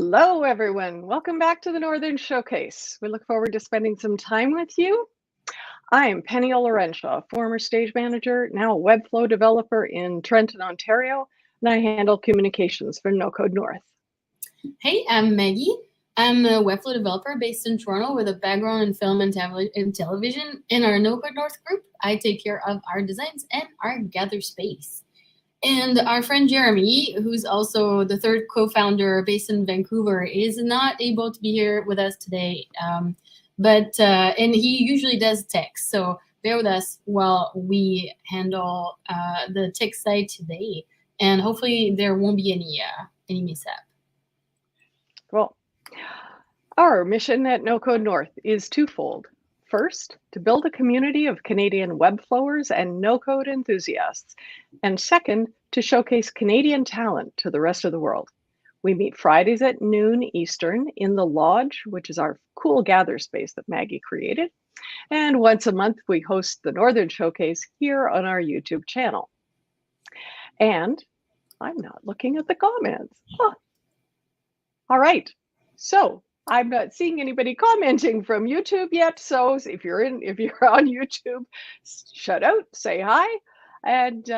Hello, everyone. Welcome back to the Northern Showcase. We look forward to spending some time with you. I am Penny Olorenshaw, former stage manager, now a Webflow developer in Trenton, Ontario, and I handle communications for NoCode North. Hey, I'm Maggie. I'm a Webflow developer based in Toronto with a background in film and television. In our NoCode North group, I take care of our designs and our gather space. And our friend Jeremy, who's also the third co-founder based in Vancouver, is not able to be here with us today. And he usually does tech, so bear with us while we handle the tech side today. And hopefully there won't be any mishap. Well, our mission at NoCode North is twofold. First, to build a community of Canadian Webflowers and no-code enthusiasts. And second, to showcase Canadian talent to the rest of the world. We meet Fridays at noon Eastern in the Lodge, which is our cool gather space that Maggie created. And once a month, we host the Northern Showcase here on our YouTube channel. And I'm not looking at the comments. Huh. All right, so I'm not seeing anybody commenting from YouTube yet. So if you're on YouTube, shout out, say hi, and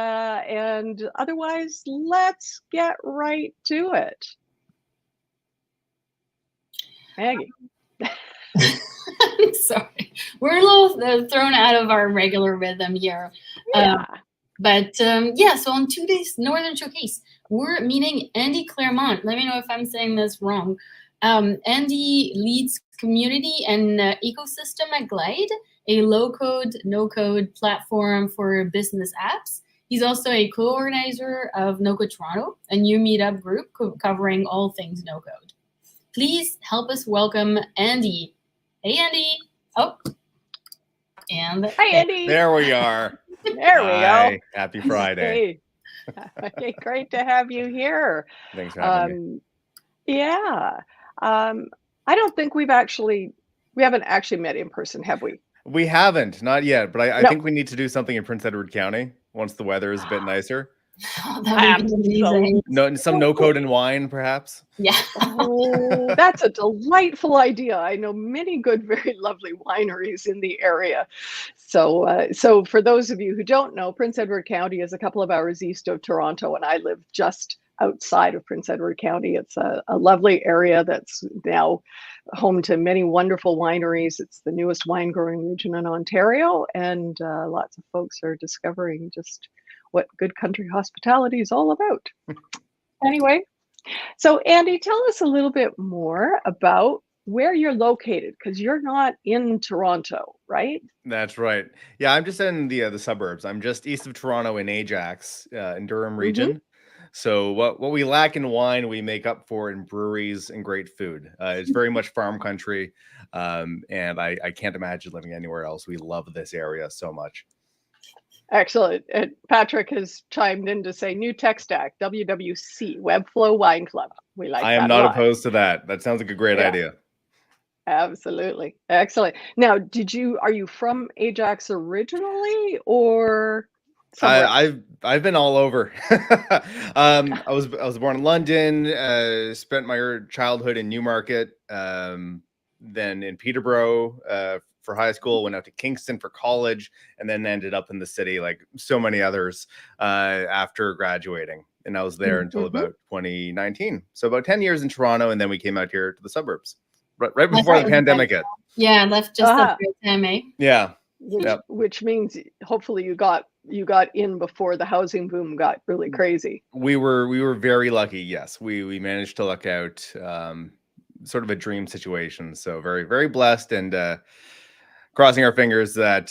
otherwise, let's get right to it. Maggie. I'm sorry, we're a little thrown out of our regular rhythm here. Yeah. So on today's Northern Showcase, we're meeting Andy Claremont. Let me know if I'm saying this wrong. Andy leads community and ecosystem at Glide, a low-code, no-code platform for business apps. He's also a co-organizer of NoCode Toronto, a new meetup group covering all things no-code. Please help us welcome Andy. Hey, Andy. Oh, and hi, Andy. There we are. There we go. Happy Friday. Hey. Okay, great to have you here. Thanks for having me. Yeah. I don't think we haven't actually met in person, have we? We haven't, not yet, but I think we need to do something in Prince Edward County once the weather is a bit nicer. Oh, that would be amazing. Some no code and wine, perhaps. Yeah. Oh, that's a delightful idea. I know many good, very lovely wineries in the area. So for those of you who don't know, Prince Edward County is a couple of hours east of Toronto, and I live just outside of Prince Edward County. It's a lovely area that's now home to many wonderful wineries. It's the newest wine growing region in Ontario, and lots of folks are discovering just what good country hospitality is all about. Anyway, so Andy, tell us a little bit more about where you're located, because you're not in Toronto, right? That's right. Yeah, I'm just in the suburbs. I'm just east of Toronto in Ajax, in Durham region. Mm-hmm. So what we lack in wine, we make up for in breweries and great food. It's very much farm country, and I can't imagine living anywhere else. We love this area so much. Excellent. And Patrick has chimed in to say new tech stack, WWC, Webflow Wine Club. We like that. I am not opposed to that. That sounds like a great idea. Absolutely. Excellent. Now, are you from Ajax originally, or I've been all over. I was born in London, spent my childhood in Newmarket, then in Peterborough for high school, went out to Kingston for college, and then ended up in the city like so many others after graduating. And I was there until about 2019. So about 10 years in Toronto, and then we came out here to the suburbs right before the pandemic hit. Yeah, left just at the right time, eh? Yeah. Which means hopefully you got in before the housing boom got really crazy. We were very lucky. Yes, we managed to luck out. Sort of a dream situation. So very, very blessed, and crossing our fingers that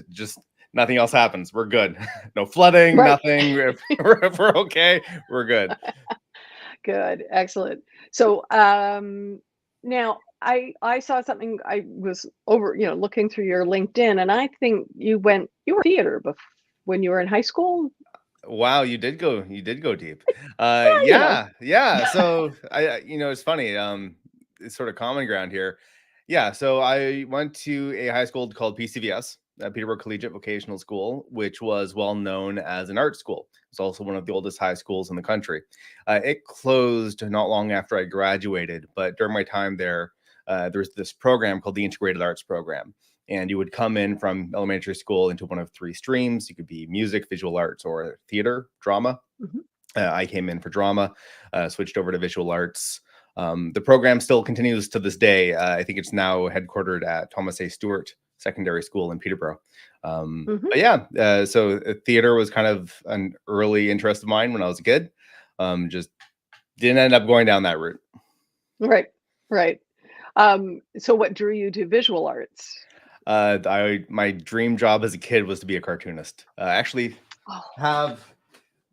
just nothing else happens. We're good. No flooding, nothing. If we're okay, we're good. Good, excellent. So now I saw something. I was looking through your LinkedIn, and I think you were theater when you were in high school. Wow, you did go deep. Yeah. So it's funny. It's sort of common ground here. Yeah. So I went to a high school called PCVS Peterborough Collegiate Vocational School, which was well known as an art school. It's also one of the oldest high schools in the country. It closed not long after I graduated, but during my time there, there's this program called the Integrated Arts Program. And you would come in from elementary school into one of 3 streams. You could be music, visual arts, or theater, drama. Mhm. I came in for drama, switched over to visual arts. The program still continues to this day. I think it's now headquartered at Thomas A. Stewart Secondary School in Peterborough. Mhm. But yeah, so theater was kind of an early interest of mine when I was a kid. Just didn't end up going down that route. Right. Right. So what drew you to visual arts? My dream job as a kid was to be a cartoonist. Actually Oh. have,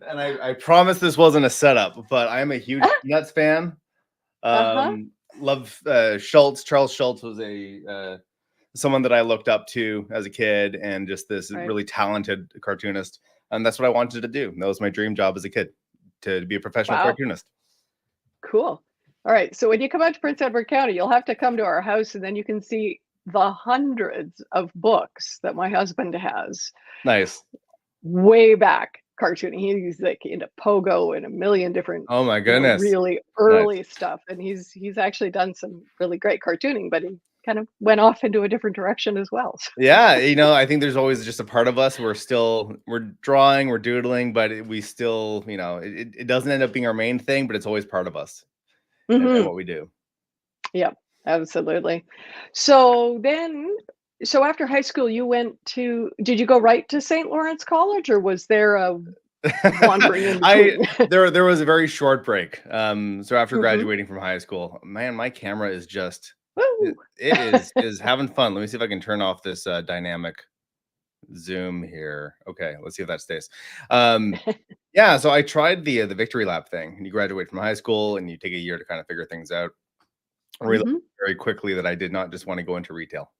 and I promise this wasn't a setup, but I am a huge Peanuts fan. Love Schultz. Charles Schultz was someone that I looked up to as a kid, and just this really talented cartoonist. And that's what I wanted to do. That was my dream job as a kid, to be a professional cartoonist. Cool. All right. So when you come out to Prince Edward County, you'll have to come to our house, and then you can see the hundreds of books that my husband has. Nice. Way back cartooning. He's like into Pogo and a million different, oh my goodness, really early stuff. And he's actually done some really great cartooning, but he kind of went off into a different direction as well. Yeah, I think there's always just a part of us we're drawing, we're doodling, but we still, it doesn't end up being our main thing, but it's always part of us and what we do. Yeah, absolutely. So after high school, did you go right to St. Lawrence College, or was there a wandering in between? There was a very short break. So after graduating from high school, man, my camera is just, it is having fun. Let me see if I can turn off this dynamic zoom here. Okay, let's see if that stays. Yeah, so I tried the Victory Lap thing. You graduate from high school and you take a year to kind of figure things out. I realized very quickly that I did not just want to go into retail.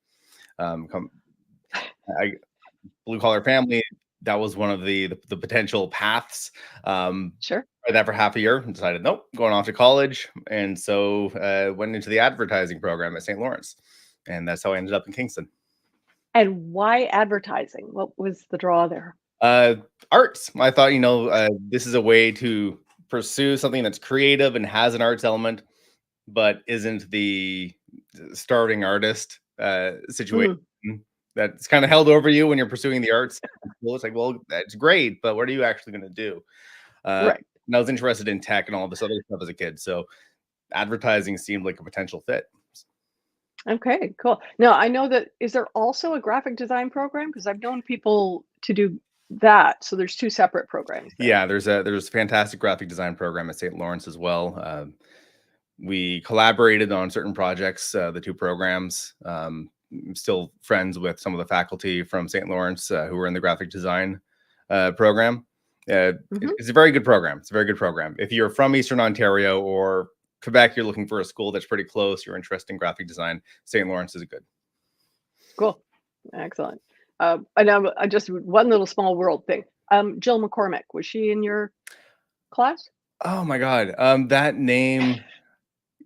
Blue collar family, that was one of the potential paths. Sure. Tried that for half a year and decided, nope, going off to college. And so went into the advertising program at St. Lawrence. And that's how I ended up in Kingston. And why advertising? What was the draw there? Arts. I thought, this is a way to pursue something that's creative and has an arts element, but isn't the starving artist situation that's kind of held over you when you're pursuing the arts. It's like, well, that's great, but what are you actually going to do? Right. And I was interested in tech and all this other stuff as a kid, so advertising seemed like a potential fit. Okay, cool. Now, I know that, is there also a graphic design program? Because I've known people to do that. So there's 2 separate programs there. Yeah, there's a fantastic graphic design program at St. Lawrence as well. We collaborated on certain projects, the 2 programs. I'm still friends with some of the faculty from St. Lawrence who were in the graphic design program. It's a very good program. It's a very good program. If you're from Eastern Ontario or Quebec, you're looking for a school that's pretty close, you're interested in graphic design, St. Lawrence is good. Cool. Excellent. And I just one little small world thing. Jill McCormick, was she in your class? Oh my God. That name,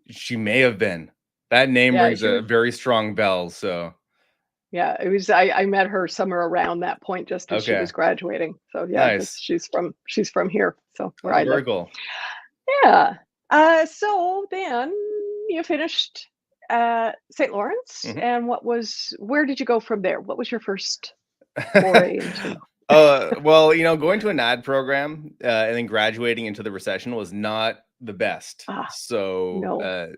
she may have been. That name rings a very strong bell. So yeah, it was, I met her somewhere around that point just as she was graduating. So yeah, nice. she's from here. So where I live. Very cool. Yeah. So then you finished at St. Lawrence, and where did you go from there? What was your first foray into? Well, going to an ad program and then graduating into the recession was not the best. So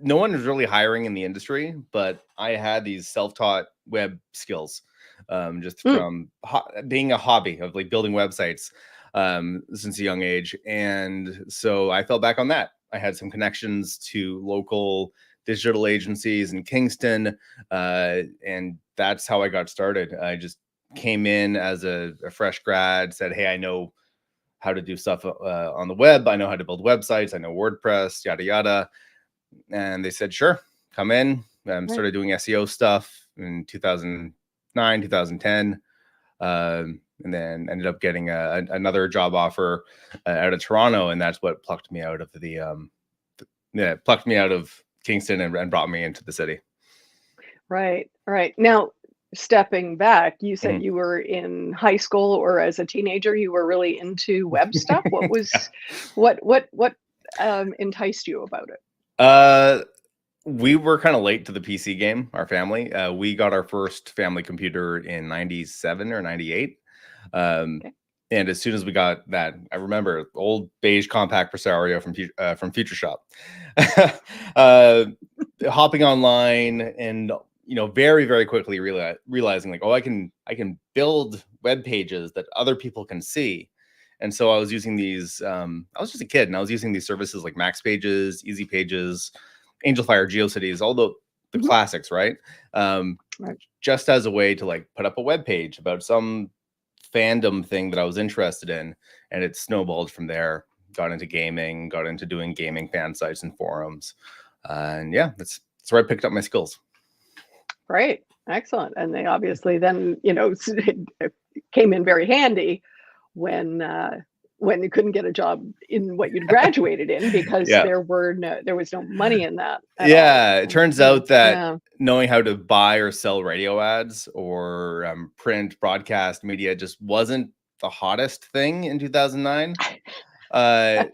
no one was really hiring in the industry, but I had these self-taught web skills just from being a hobby of like building websites since a young age. And so I fell back on that. I had some connections to local digital agencies in Kingston, and that's how I got started. I just came in as a fresh grad, said, hey, I know how to do stuff on the web. I know how to build websites. I know WordPress, yada, yada. And they said, sure, come in. Started doing SEO stuff in 2009, 2010. And then ended up getting another job offer out of Toronto. And that's what plucked me out of plucked me out of Kingston and brought me into the city. Right. Now, stepping back, you said Mhm. you were in high school or as a teenager, you were really into web stuff. What was what enticed you about it? Uh, we were kind of late to the PC game, our family. We got our first family computer in 97 or 98. Um, Okay. and as soon as we got that, I remember old beige compact Presario from Future Shop. uh, Hopping online and very, very quickly realizing like, oh, I can build web pages that other people can see. And so I was using these, I was just a kid and I was using these services like Max Pages, Easy Pages, AngelFire, GeoCities, all the Mhm. classics, right? Um, Right. just as a way to like put up a web page about some fandom thing that I was interested in, and it snowballed from there. Got into gaming, got into doing gaming fan sites and forums, and yeah, that's where I picked up my skills. Great. Excellent. And they obviously then, came in very handy when you couldn't get a job in what you'd graduated in because Yeah, there was no money in that at all. yeah. It And, turns out that yeah. knowing how to buy or sell radio ads or print broadcast media just wasn't the hottest thing in 2009. Uh,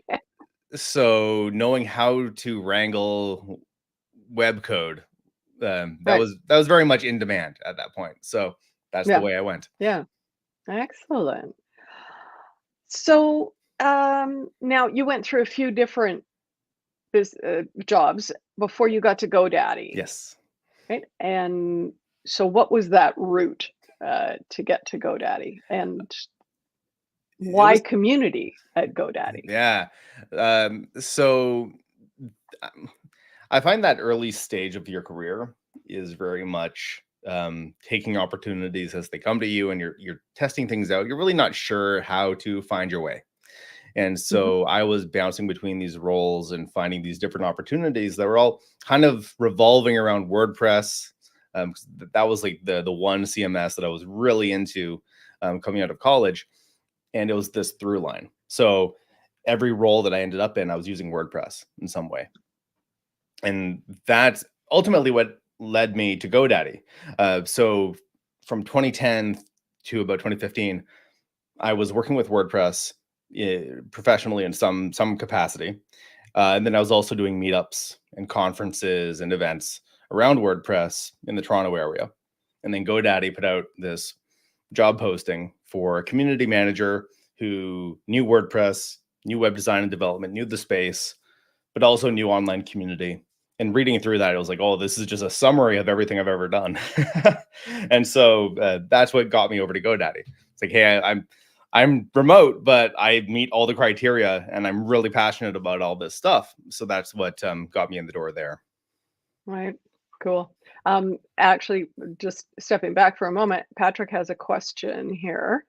so knowing how to wrangle web code, that Right. was very much in demand at that point. So that's the Yeah. way I went. Yeah. Excellent. So, now you went through a few different jobs before you got to GoDaddy, Yes. right? And so, what was that route to get to GoDaddy, and It why was community at GoDaddy? Yeah. So um, I find that early stage of your career is very much taking opportunities as they come to you, and you're testing things out. You're really not sure how to find your way. And Hmm. so I was bouncing between these roles and finding these different opportunities that were all kind of revolving around WordPress. 'Cause that was like the one CMS that I was really into coming out of college, and it was this through line. So every role that I ended up in, I was using WordPress in some way, and that's ultimately what led me to GoDaddy. So from 2010 to about 2015, I was working with WordPress professionally in some capacity, and then I was also doing meetups and conferences and events around WordPress in the Toronto area. And then GoDaddy put out this job posting for a community manager who knew WordPress, knew web design and development, knew the space, but also knew online community. And reading through that, it was like, oh, this is just a summary of everything I've ever done. And so that's what got me over to GoDaddy. It's like, hey, I'm remote, but I meet all the criteria, and I'm really passionate about all this stuff. So that's what got me in the door there. Right. Cool. Actually, just stepping back for a moment, Patrick has a question here.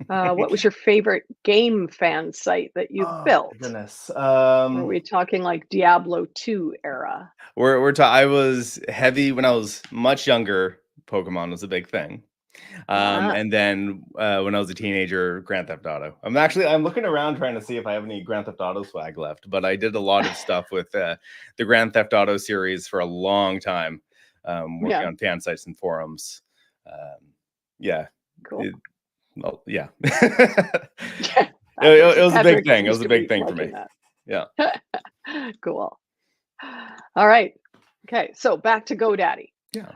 What was your favorite game fan site that you Oh my built? goodness. Were we talking like Diablo 2 era? I was heavy when I was much younger. Pokemon was a big thing. Ah, And then when I was a teenager, Grand Theft Auto. I'm looking around trying to see if I have any Grand Theft Auto swag left, but I did a lot of stuff with the Grand Theft Auto series for a long time, working yeah, on fan sites and forums. Yeah, cool. it, well, yeah. Yeah, It was a big Patrick thing. It was used a to big be thing for me. watching that. Yeah. Cool. All right. Okay, so back to GoDaddy. Yeah.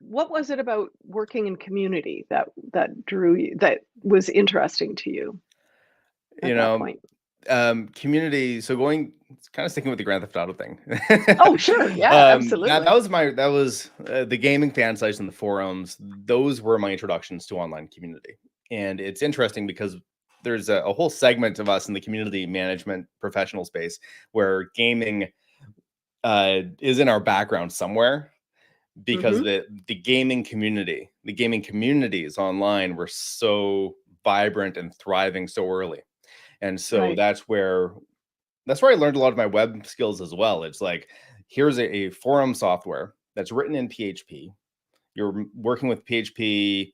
What was it about working in community that drew you, that was interesting to you You at that know, point? community. So going, kind of sticking with the Grand Theft Auto thing. Oh, sure. Yeah, That absolutely. was the gaming fan sites and the forums. Those were my introductions to online community, and it's interesting because there's a whole segment of us in the community management professional space where gaming is in our background somewhere, because Hmm. the gaming communities online were so vibrant and thriving so early. And so Right. that's where I learned a lot of my web skills as well. It's like, here's a forum software that's written in PHP. You're working with PHP,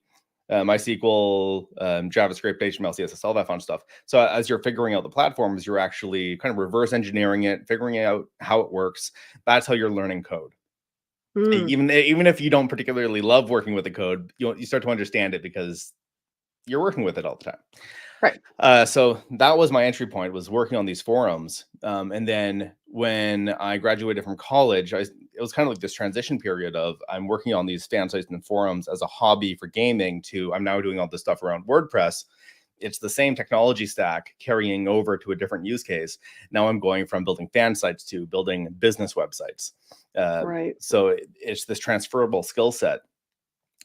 MySQL, JavaScript, HTML, CSS, all that fun stuff. So as you're figuring out the platforms, you're actually kind of reverse engineering it, figuring out how it works. That's how you're learning code. Even if you don't particularly love working with the code, you start to understand it because you're working with it all the time. Right. So that was my entry point, was working on these forums. And then when I graduated from college, it was kind of like this transition period of I'm working on these fan sites and forums as a hobby for gaming to I'm now doing all this stuff around WordPress. It's the same technology stack carrying over to a different use case. Now I'm going from building fan sites to building business websites. Right. So it's this transferable skill set.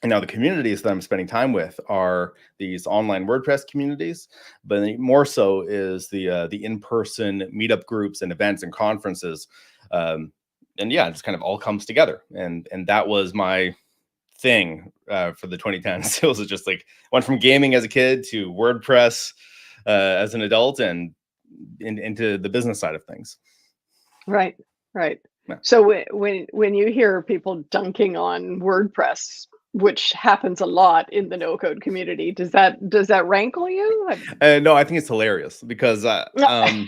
And now the communities that I'm spending time with are these online WordPress communities, but more so is the in-person meetup groups and events and conferences. And yeah, it just kind of all comes together. And that was my thing for the 2010s. It was just like went from gaming as a kid to WordPress as an adult and into the business side of things. Right. Right. Yeah. So when you hear people dunking on WordPress, which happens a lot in the no-code community, does that rankle you? No, I think it's hilarious because I'm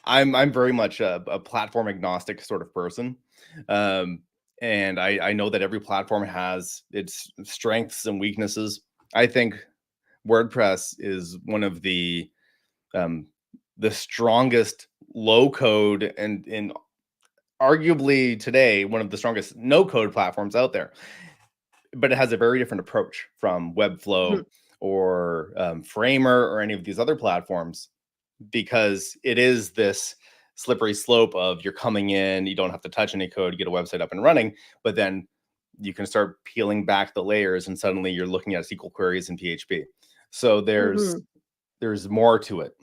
very much a platform agnostic sort of person. And I know that every platform has its strengths and weaknesses. I think WordPress is one of the strongest low code and arguably today one of the strongest no code platforms out there. But it has a very different approach from Webflow or Framer or any of these other platforms, because it is this slippery slope of you're coming in, you don't have to touch any code, get a website up and running, but then you can start peeling back the layers and suddenly you're looking at SQL queries in PHP. So there's more to it.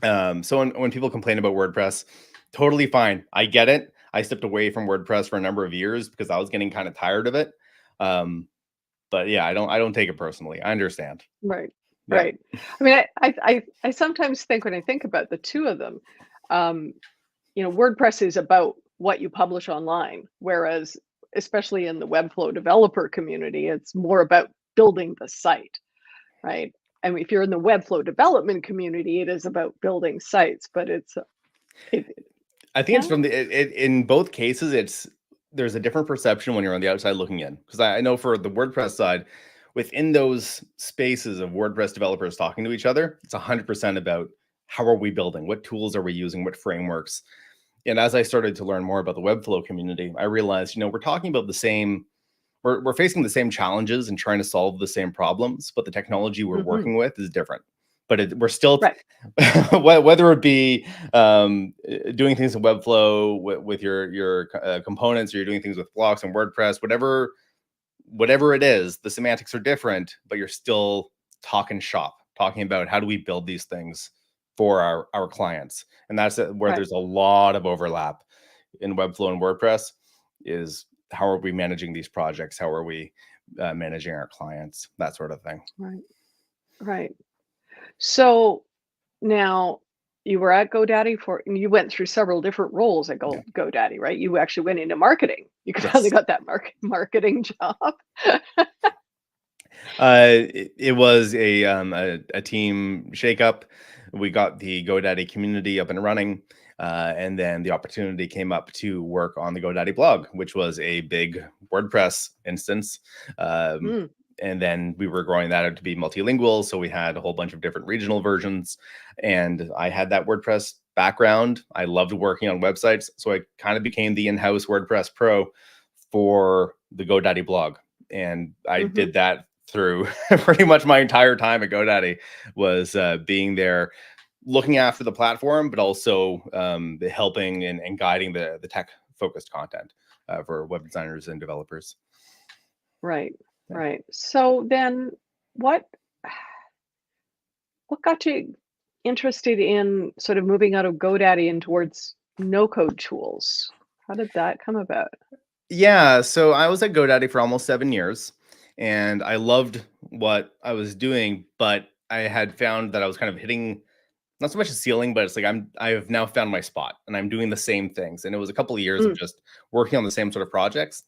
So when people complain about WordPress, totally fine. I get it. I stepped away from WordPress for a number of years because I was getting kind of tired of it. But yeah, I don't take it personally. I understand. Right. Yeah. Right. I mean, I sometimes think when I think about the two of them, WordPress is about what you publish online, whereas especially in the Webflow developer community, it's more about building the site, right? I mean, if you're in the Webflow development community, it is about building sites, but I think it's from in both cases, there's a different perception when you're on the outside looking in. Because I know for the WordPress side, within those spaces of WordPress developers talking to each other, it's 100% about how are we building, what tools are we using, what frameworks. And as I started to learn more about the Webflow community, I realized, we're talking about the same, we're facing the same challenges and trying to solve the same problems, but the technology we're working with is different. But we're still, whether it be doing things in Webflow with your components, or you're doing things with blocks and WordPress, whatever it is, the semantics are different, but you're still talking about how do we build these things for our clients. And that's where there's a lot of overlap in Webflow and WordPress, is how are we managing these projects? How are we managing our clients? That sort of thing. Right. So now you were at GoDaddy and you went through several different roles at GoDaddy, right? You actually went into marketing. You finally got that marketing job. It was a team shakeup. We got the GoDaddy community up and running. And then the opportunity came up to work on the GoDaddy blog, which was a big WordPress instance. And then we were growing that out to be multilingual. So we had a whole bunch of different regional versions. And I had that WordPress background. I loved working on websites. So I kind of became the in-house WordPress pro for the GoDaddy blog. And I did that through pretty much my entire time at GoDaddy, was being there, looking after the platform, but also helping and guiding the tech-focused content for web designers and developers. Right. So then what got you interested in sort of moving out of GoDaddy and towards no-code tools? How did that come about? Yeah, so I was at GoDaddy for almost 7 years, and I loved what I was doing, but I had found that I was kind of hitting not so much a ceiling, but it's like I have now found my spot and I'm doing the same things. And it was a couple of years of just working on the same sort of projects.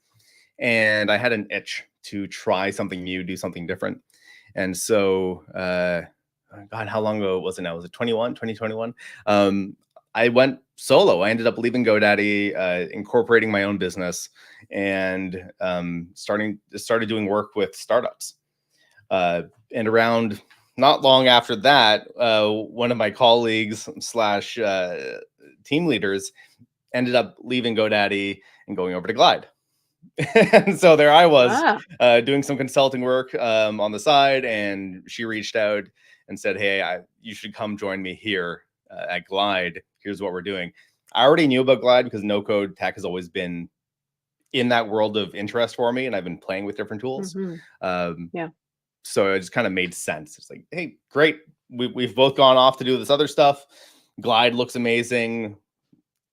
And I had an itch to try something new, do something different. And so, God, how long ago was it now? Was it 2021? I went solo. I ended up leaving GoDaddy, incorporating my own business, and started doing work with startups. And around not long after that, one of my colleagues slash team leaders ended up leaving GoDaddy and going over to Glide. And so there I was, Ah, doing some consulting work on the side, and she reached out and said, "Hey, you should come join me here at Glide. Here's what we're doing." I already knew about Glide because no-code tech has always been in that world of interest for me, and I've been playing with different tools. mhm. Um, Yeah. so it just kind of made sense. It's like, hey, great. We've both gone off to do this other stuff. Glide looks amazing.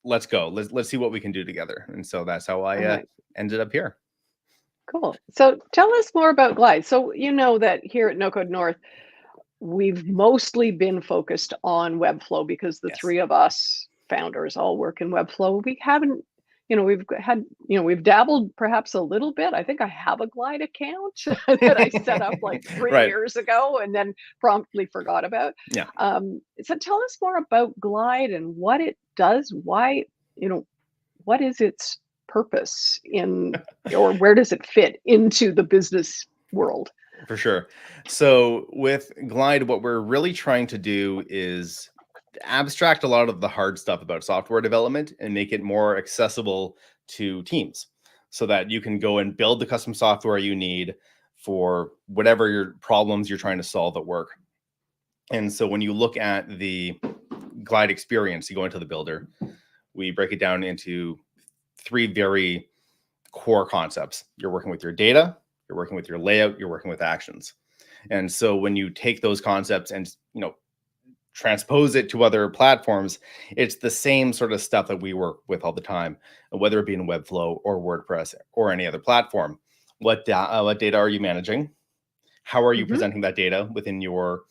Let's go. Let's see what we can do together. And so that's how All I right. ended up here. Cool. So tell us more about Glide. So you know that here at NoCode North, we've mostly been focused on Webflow because the Yes. three of us founders all work in Webflow. We haven't, we've dabbled perhaps a little bit. I think I have a Glide account that I set up like 3 years ago and then promptly forgot about. Yeah. So tell us more about Glide and what it does. Why, what is its purpose or where does it fit into the business world? For sure. So with Glide, what we're really trying to do is abstract a lot of the hard stuff about software development and make it more accessible to teams so that you can go and build the custom software you need for whatever your problems you're trying to solve at work. And so when you look at the Glide experience, you go into the builder, we break it down into 3 very core concepts. You're working with your data, you're working with your layout, you're working with actions. And so when you take those concepts and transpose it to other platforms, it's the same sort of stuff that we work with all the time, whether it be in Webflow or WordPress or any other platform. What data are you managing? How are you Hmm. presenting that data within your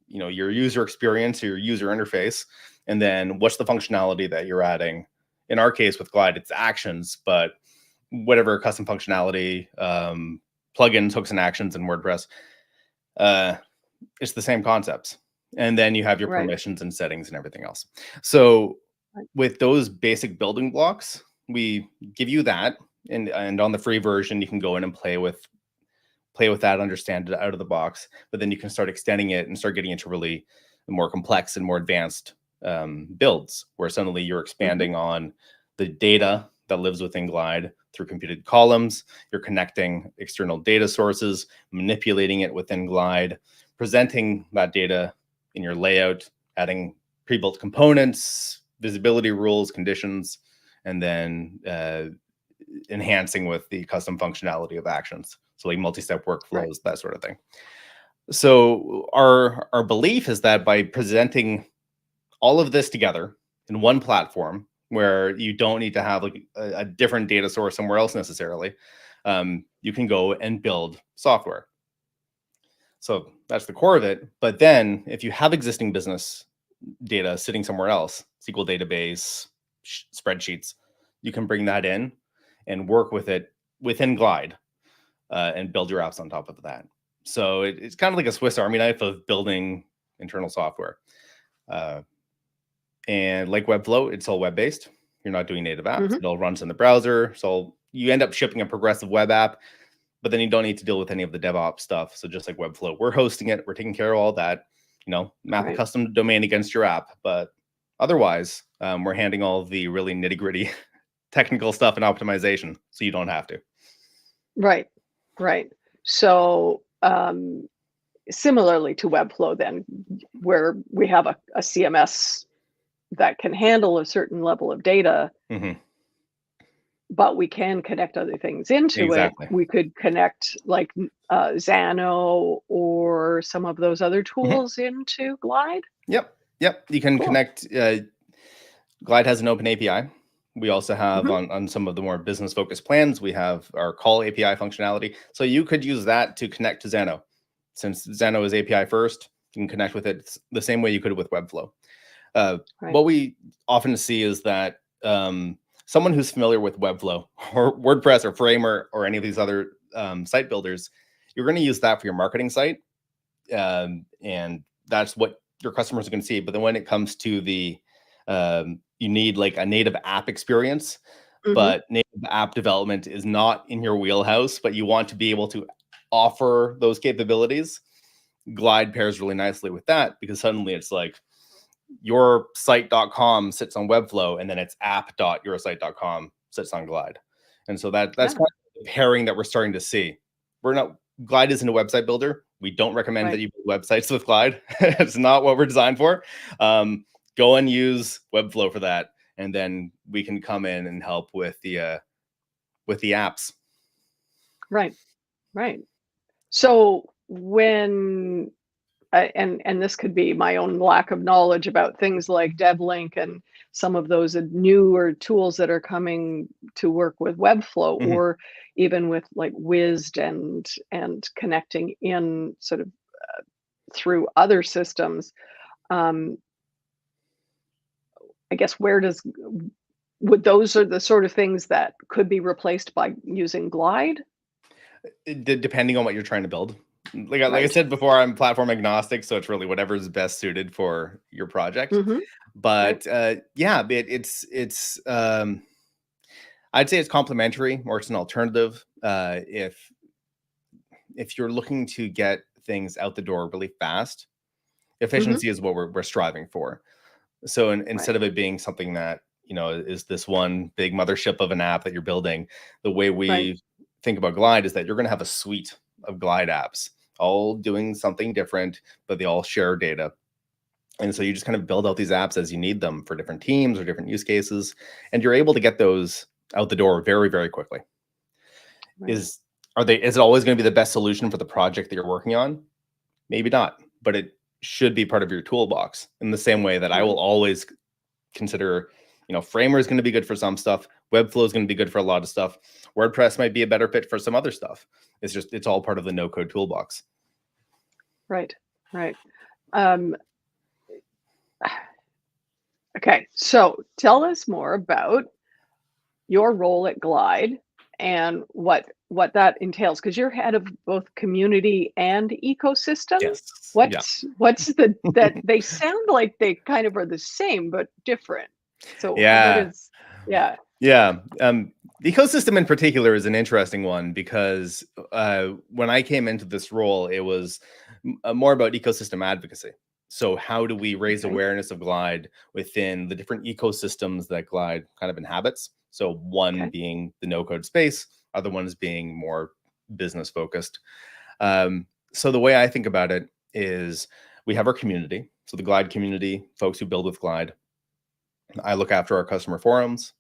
your user experience or your user interface? And then what's the functionality that you're adding? In our case with Glide, it's actions, but whatever custom functionality, plugins, hooks, and actions in WordPress, it's the same concepts. And then you have your Right. permissions and settings and everything else. So Right. with those basic building blocks, we give you that, and on the free version, you can go in and play with that, understand it out of the box. But then you can start extending it and start getting into really more complex and more advanced builds, where suddenly you're Hmm. expanding on the data that lives within Glide through computed columns. You're connecting external data sources, manipulating it within Glide, presenting that data in your layout, adding pre-built components, visibility rules, conditions, and then enhancing with the custom functionality of actions. So like multi-step Right. workflows, that sort of thing. So our belief is that by presenting all of this together in one platform where you don't need to have like a different data source somewhere else necessarily, you can go and build software. So that's the core of it. But then if you have existing business data sitting somewhere else, SQL database, spreadsheets, you can bring that in and work with it within Glide, and build your apps on top of that. So it's kind of like a Swiss Army knife of building internal software. Uh, and like Webflow, it's all web-based. You're not doing native apps. Hmm. It all runs in the browser. So you end up shipping a progressive web app, but then you don't need to deal with any of the DevOps stuff. So just like Webflow, we're hosting it. We're taking care of all that. Map a Right. custom domain against your app. But otherwise, we're handling all of the really nitty-gritty technical stuff and optimization, so you don't have to. Right. Right. So, similarly to Webflow, then, where we have a CMS that can handle a certain level of data, Mhm. but we can connect other things into it. Exactly. We could connect like Xano or some of those other Mhm. tools into Glide. Yep. Yep. You can Cool. connect. Glide has an open API. We also have Hmm. on some of the more business focused plans, we have our call API functionality. So you could use that to connect to Xano. Since Xano is API first, you can connect with it the same way you could with Webflow. Right. What we often see is that someone who's familiar with Webflow or WordPress or Frame or any of these other site builders, you're going to use that for your marketing site. And that's what your customers are going to see. But then when it comes to the You need like a native app experience, Mhm. but native app development is not in your wheelhouse, but you want to be able to offer those capabilities. Glide pairs really nicely with that, because suddenly it's like your site.com sits on Webflow, and then it's app.yoursite.com sits on Glide. And so that's Yeah. kind of the pairing that we're starting to see. Glide isn't a website builder. We don't recommend that Right. you build websites with Glide. It's not what we're designed for. Go and use Webflow for that, and then we can come in and help with the apps. Right. Right. So when and this could be my own lack of knowledge about things like DevLink and some of those newer tools that are coming to work with Webflow, Mhm. or even with like Wiz and connecting in sort of through other systems. Um, I guess where does would those are the sort of things that could be replaced by using Glide? Depending on what you're trying to build. Like I Right. said before, I'm platform agnostic, so it's really whatever's best suited for your project. Hmm. Right. But yeah, I'd say it's complementary, or it's an alternative. If you're looking to get things out the door really fast, Hmm. efficiency is what we're striving for. So instead Right. of it being something that, is this one big mothership of an app that you're building, the way Right. we think about Glide is that you're going to have a suite of Glide apps, all doing something different, but they all share data. And so you just kind of build out these apps as you need them for different teams or different use cases, and you're able to get those out the door very, very quickly. Right. Is it always going to be the best solution for the project that you're working on? Maybe not, but it should be part of your toolbox, in the same way that I will Right. always consider, Framer is going to be good for some stuff. Webflow is going to be good for a lot of stuff. WordPress might be a better fit for some other stuff. It's all part of the no code toolbox. Right. Right. Um, okay. So tell us more about your role at Glide and what that entails, because you're head of both community and ecosystem. Yes. Yeah. What's the that they sound like they kind of are the same but different. So what Yeah. is yeah. Yeah. The ecosystem in particular is an interesting one, because when I came into this role, it was more about ecosystem advocacy. So how do we raise Okay. awareness of Glide within the different ecosystems that Glide kind of inhabits? So one Okay. being the no code space, other ones being more business focused. So the way I think about it is, we have our community. So the Glide community, folks who build with Glide. I look after our customer forums.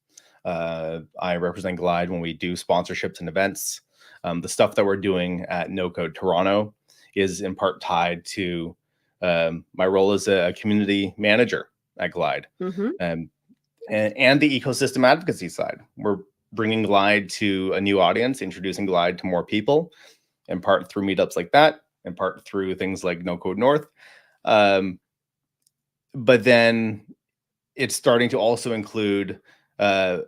I represent Glide when we do sponsorships and events. The stuff that we're doing at NoCode Toronto is in part tied to my role as a community manager at Glide, Mm-hmm. um, and the ecosystem advocacy side. We're bringing Glide to a new audience, introducing Glide to more people, in part through meetups like that, in part through things like NoCode North. Um, but then it's starting to also include uh,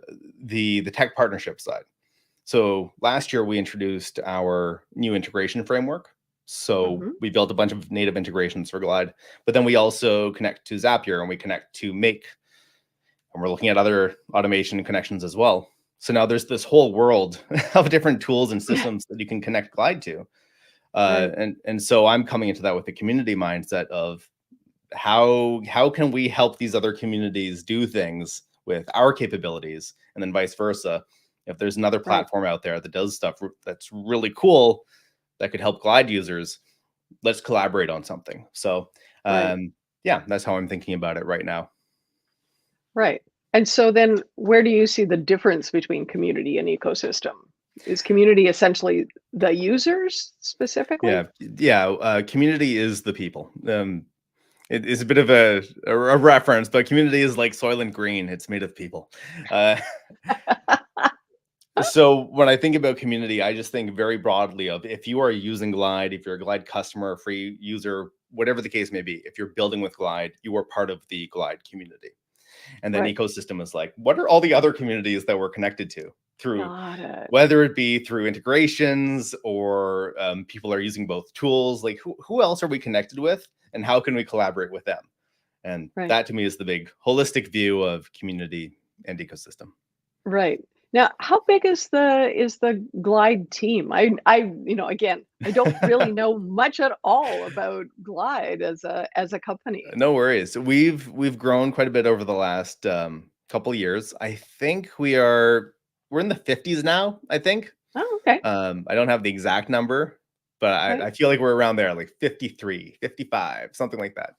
the tech partnership side. So last year we introduced our new integration framework. So Mm-hmm. we built a bunch of native integrations for Glide, but then we also connect to Zapier and we connect to Make, and we're looking at other automation connections as well. So now there's this whole world of different tools and systems that you can connect Glide to. Right. And so I'm coming into that with the community mindset of, how can we help these other communities do things with our capabilities, and then vice versa. If there's another Right. platform out there that does stuff that's really cool that could help Glide users, let's collaborate on something. So Right. yeah, that's how I'm thinking about it right now. Right. And so then where do you see the difference between community and ecosystem? Is community essentially the users specifically? Community is the people. It is a bit of a reference, but community is like Soylent Green. It's made of people. Uh, So when I think about community, I just think very broadly of, if you are using Glide, if you're a Glide customer, free user, whatever the case may be, if you're building with Glide, you are part of the Glide community. And then Right. ecosystem is like, what are all the other communities that we're connected to, through, Got it. whether it be through integrations or people are using both tools, like who else are we connected with, and how can we collaborate with them? And Right. that to me is the big holistic view of community and ecosystem. Right. Now, how big is the Glide team? Again, I don't really know much at all about Glide as a company. No worries. We've grown quite a bit over the last couple years. I think we're in the 50s now, I think. Oh, okay. I don't have the exact number, but Right. I feel like we're around there, like 53, 55, something like that.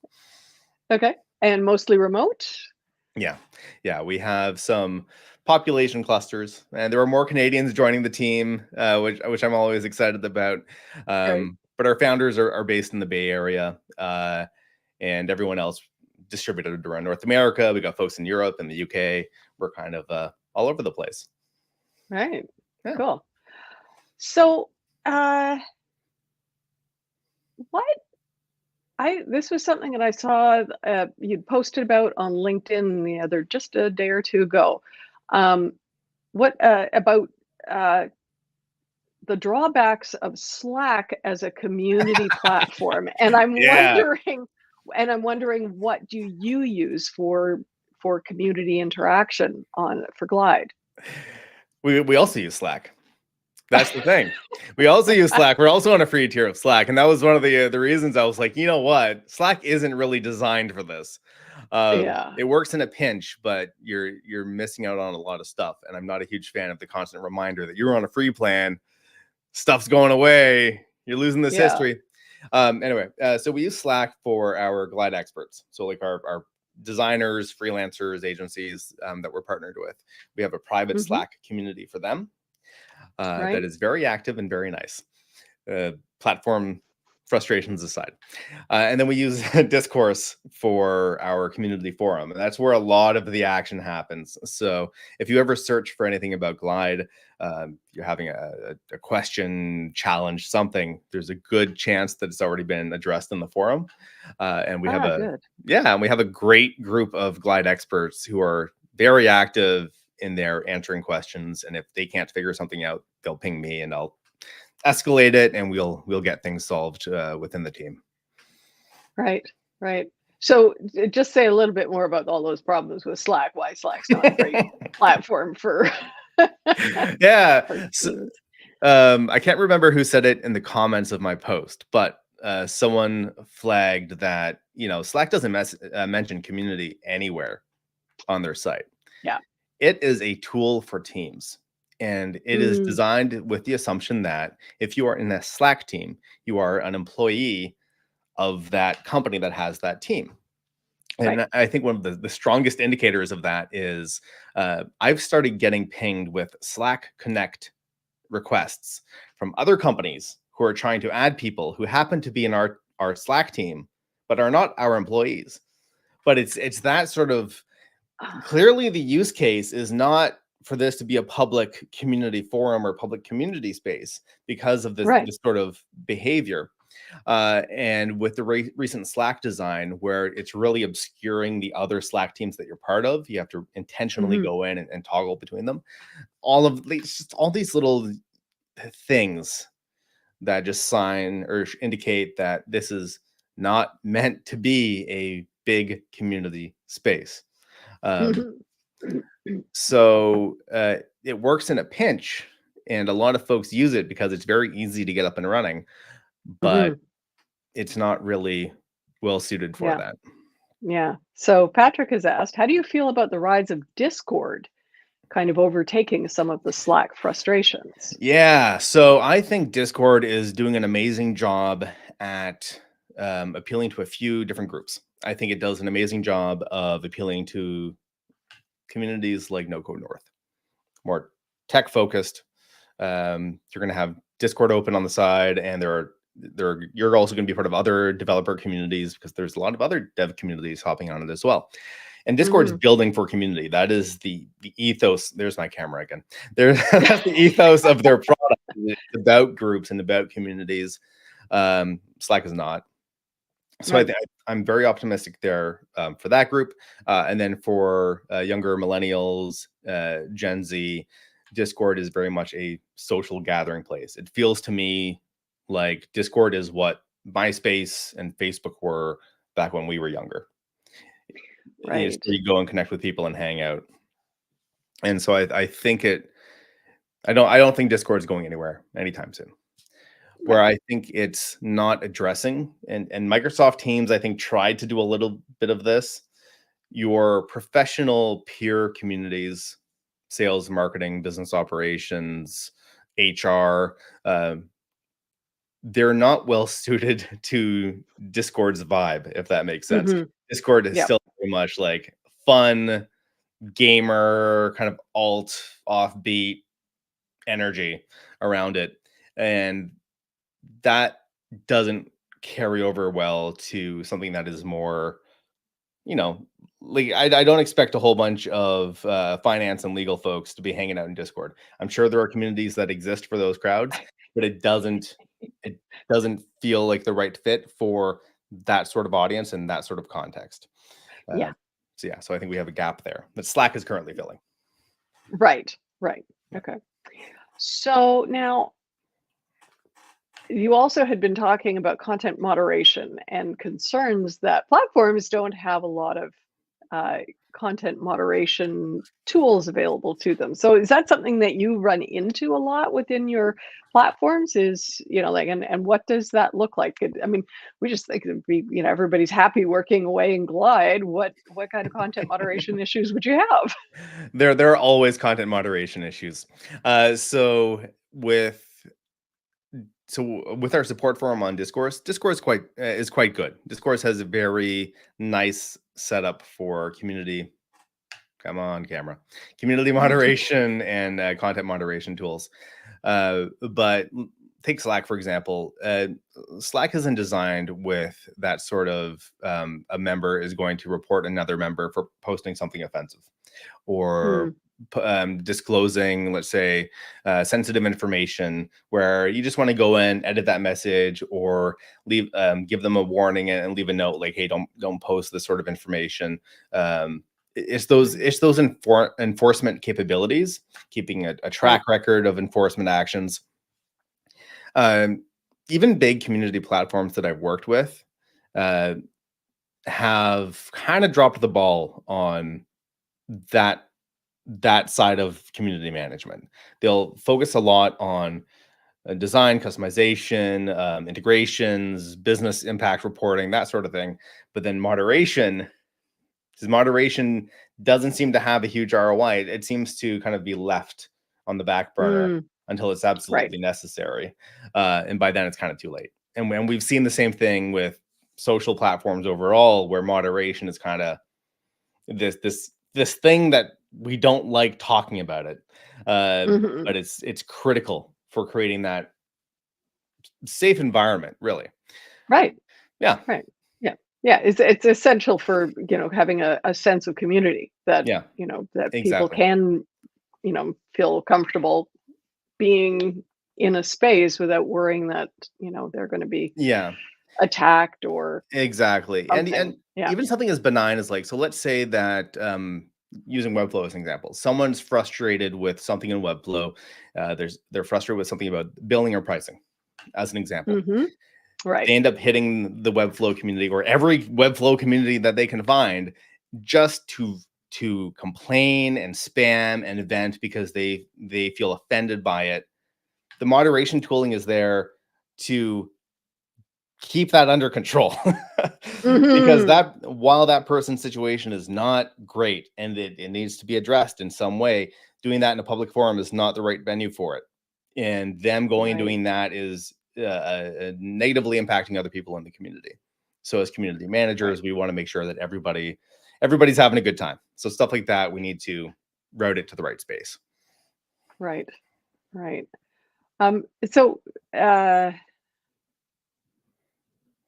Okay. And mostly remote? Yeah. Yeah. We have some population clusters, and there are more Canadians joining the team, which I'm always excited about. Right. But our founders are based in the Bay Area, and everyone else distributed around North America. We got folks in Europe and the UK. We're kind of all over the place. Right. Yeah. Cool. So, what this was something that I saw you'd posted about on LinkedIn just a day or two ago. Um, what about uh, the drawbacks of Slack as a community platform? And Yeah. I'm wondering what do you use for community interaction for Glide? We also use Slack. That's the thing. We also use Slack. We're also on a free tier of Slack, and that was one of the reasons I was like, you know what, Slack isn't really designed for this. Yeah. It works in a pinch, but you're missing out on a lot of stuff. And I'm not a huge fan of the constant reminder that you're on a free plan, stuff's going away, you're losing this Yeah. history. Anyway, so we use Slack for our Glide experts. So like our designers, freelancers, agencies that we're partnered with. We have a private Hmm. Slack community for them. That Right. is very active and very nice. Platform frustrations aside. And then we use Discourse for our community forum. And that's where a lot of the action happens. So if you ever search for anything about Glide, you're having a question, challenge, something, there's a good chance that it's already been addressed in the forum. And we have Good. and we have a great group of Glide experts who are very active in their answering questions. And if they can't figure something out, they'll ping me and I'll escalate it, and we'll get things solved within the team. Right. Right. So just say a little bit more about all those problems with Slack. Why Slack's not a great platform for. Yeah. for So, teams. I can't remember who said it in the comments of my post, but someone flagged that Slack doesn't mention community anywhere on their site. Yeah. It is a tool for teams, and it is Mm, designed with the assumption that if you are in a Slack team, you are an employee of that company that has that team. right. And I think one of the strongest indicators of that is I've started getting pinged with Slack Connect requests from other companies who are trying to add people who happen to be in our Slack team, but are not our employees. But it's that sort of clearly the use case is not for this to be a public community forum or public community space because of Right. this sort of behavior. And with the recent Slack design, where it's really obscuring the other Slack teams that you're part of, you have to intentionally Mhm. go in and toggle between them. All these little things that just sign or indicate that this is not meant to be a big community space. Mhm. So it works in a pinch, and a lot of folks use it because it's very easy to get up and running, but Mhm. it's not really well suited for Yeah. that. Yeah. So Patrick has asked, how do you feel about the rise of Discord kind of overtaking some of the Slack frustrations? Yeah, so I think Discord is doing an amazing job at appealing to a few different groups. I think it does an amazing job of appealing to communities like NoCode North, more tech focused. You're going to have Discord open on the side, and you're also going to be part of other developer communities because there's a lot of other dev communities hopping on it as well. And Discord's Mhm. building for community. That is the ethos. There's my camera again. That's the ethos of their product. It's about groups and about communities. Slack is not. So Right. I'm very optimistic there for that group. And then for younger millennials, Gen Z, Discord is very much a social gathering place. It feels to me like Discord is what MySpace and Facebook were back when we were younger. It's Right. where you go and connect with people and hang out. And so I think I don't think Discord is going anywhere anytime soon. Where Right. I think it's not addressing, and Microsoft Teams, I think, tried to do a little bit of this. Your professional peer communities, sales, marketing, business operations, HR, they're not well suited to Discord's vibe, if that makes sense. Hmm. Discord is Yep. still very much like fun, gamer, kind of alt, offbeat energy around it. And that doesn't carry over well to something that is more, you know, like I don't expect a whole bunch of finance and legal folks to be hanging out in Discord. I'm sure there are communities that exist for those crowds, but it doesn't feel like the right fit for that sort of audience and that sort of context. Yeah. So yeah, so I think we have a gap there that Slack is currently filling. Right. Right. Yeah. Okay. So now you also had been talking about content moderation and concerns that platforms don't have a lot of uh, content moderation tools available to them. So is that something that you run into a lot within your platforms? Is, like, and what does that look like? I mean, we just think it'd be, everybody's happy working away in Glide. What kind of content moderation issues would you have? There are always content moderation issues. So with our support forum on Discourse, Discourse is quite good. Discourse has a very nice setup for community. Come on, camera. Community moderation and content moderation tools. But take Slack, for example. Slack isn't designed with that sort of a member is going to report another member for posting something offensive or Hmm. disclosing, let's say, sensitive information where you just want to go in, edit that message, or leave, give them a warning and leave a note like, "Hey, don't post this sort of information." It's those enforcement capabilities, keeping a Right. track record of enforcement actions. Um, Even big community platforms that I've worked with uh, have kind of dropped the ball on that that side of community management. They'll focus a lot on design, customization, integrations, business impact reporting, that sort of thing. But then moderation, because moderation doesn't seem to have a huge ROI. It seems to kind of be left on the back burner Mm, until it's right. absolutely necessary. And by then it's kind of too late. And when we've seen the same thing with social platforms overall, where moderation is kind of this thing that we don't like talking about it, Hmm. but it's critical for creating that safe environment. Really, Right. yeah, Right. Yeah. Yeah. It's essential for, having a sense of community that, yeah, that people exactly, can, feel comfortable being in a space without worrying that, they're going to be yeah, attacked or exactly, and something. Yeah. even something as benign as like, so let's say that using Webflow as an example, someone's frustrated with something in Webflow. They're frustrated with something about billing or pricing, as an example. Hmm. They Right. end up hitting the Webflow community or every Webflow community that they can find just to complain and spam and vent because they feel offended by it. The moderation tooling is there to keep that under control. Because Hmm. that while that person's situation is not great and it needs to be addressed in some way, doing that in a public forum is not the right venue for it. And them going and Right. doing that is negatively impacting other people in the community. So as community Right. managers, we want to make sure that everybody's having a good time. So stuff like that, we need to route it to the right space. Right. Right. So, uh,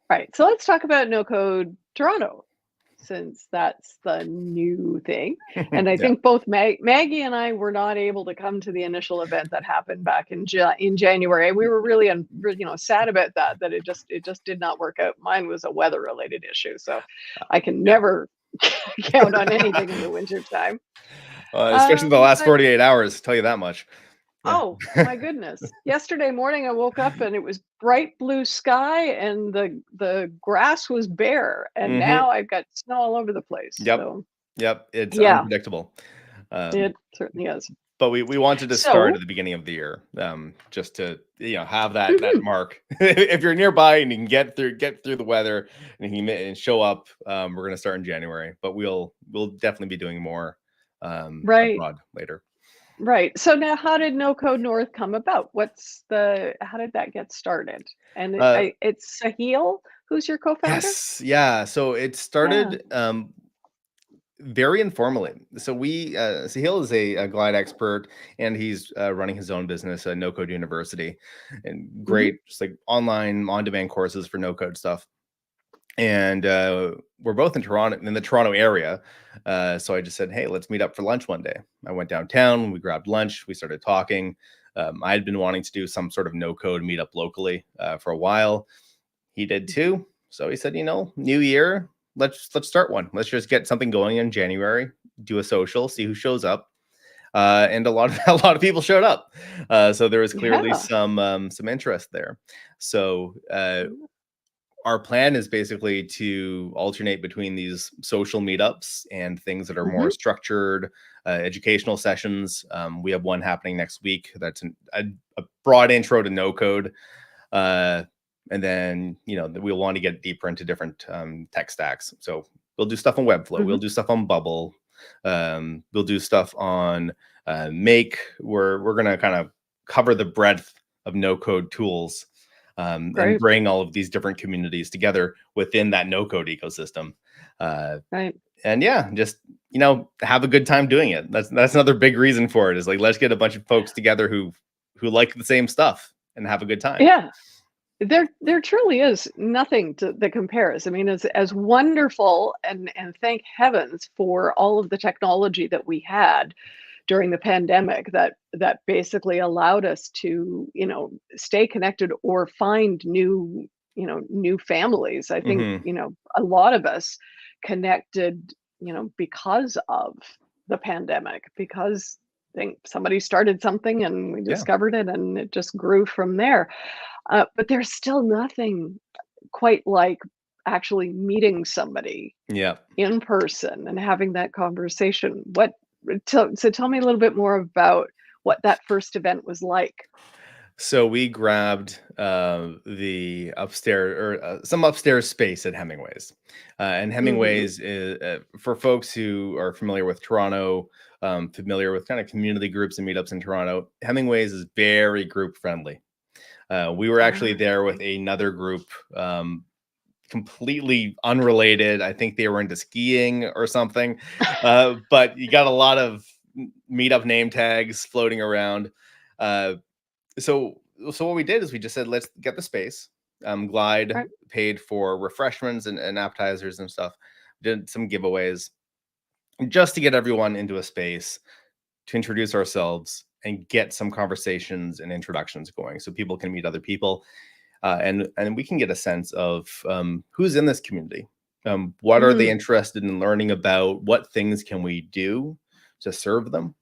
right. So let's talk about No Code Toronto, since that's the new thing. And I Yeah. think both Maggie and I were not able to come to the initial event that happened back in January. We were really, sad about that. That it just did not work out. Mine was a weather related issue, so I can Yeah. never count on anything in the winter time. Especially the last But 48 hours, tell you that much. Yeah. Oh my goodness. Yesterday morning I woke up and it was bright blue sky and the grass was bare and Hmm. now I've got snow all over the place. Yep. So, Yep. It's yeah, unpredictable. Um, it certainly is. but we wanted to start So, at the beginning of the year, just to have that mhm, mark. If you're nearby and you can get through the weather and you can and show up, we're gonna start in January, but we'll definitely be doing more right, abroad later. right. So now how did No Code North come about? How did that get started? And Uh, it's Sahil who's your co-founder? yes, yeah. So it Yeah. started very informally. So Sahil is a glide expert, and he's running his own business at NoCode University, and Mhm. great, just like online on-demand courses for no code stuff. And we're both in Toronto, in the Toronto area. So I just said, hey, let's meet up for lunch one day. I went downtown, we grabbed lunch, we started talking. I had been wanting to do some sort of no code meetup locally for a while. He did too. So he said, new year, let's start one. Let's just get something going in January, do a social, see who shows up. And a lot of a lot of people showed up. So there was clearly Yeah. some interest there. So our plan is basically to alternate between these social meetups and things that are more Mhm. structured, educational sessions. We have one happening next week. That's a broad intro to no code. And then, we'll want to get deeper into different tech stacks. So we'll do stuff on Webflow. We'll Mhm. do stuff on Bubble. We'll do stuff on Make. We're going to kind of cover the breadth of no code tools, and Great. bring all of these different communities together within that no code ecosystem. Uh, Right. and yeah, just have a good time doing it. That's another big reason for it, is like, let's get a bunch of folks together who like the same stuff and have a good time. Yeah. There truly is nothing that compares. I mean, as wonderful and thank heavens for all of the technology that we had during the pandemic that basically allowed us to, stay connected or find new families. I think, Hmm. a lot of us connected, because of the pandemic, because I think somebody started something and we Yeah. discovered it and it just grew from there. But there's still nothing quite like actually meeting somebody Yeah. in person and having that conversation. So tell me a little bit more about what that first event was like. So we grabbed the upstairs, or some upstairs space at Hemingway's. And Mhm. Hemingway's is, for folks who are familiar with Toronto, familiar with kind of community groups and meetups in Toronto, Hemingway's is very group friendly. We were actually Ah, there with okay. another group, completely unrelated. I think they were into skiing or something. But you got a lot of meetup name tags floating around. Uh, so so what we did is we just said, let's get the space. Glide Right. paid for refreshments and appetizers and stuff. Did some giveaways just to get everyone into a space to introduce ourselves and get some conversations and introductions going, so people can meet other people, and we can get a sense of who's in this community. What are they Mm, interested in learning about? What things can we do to serve them?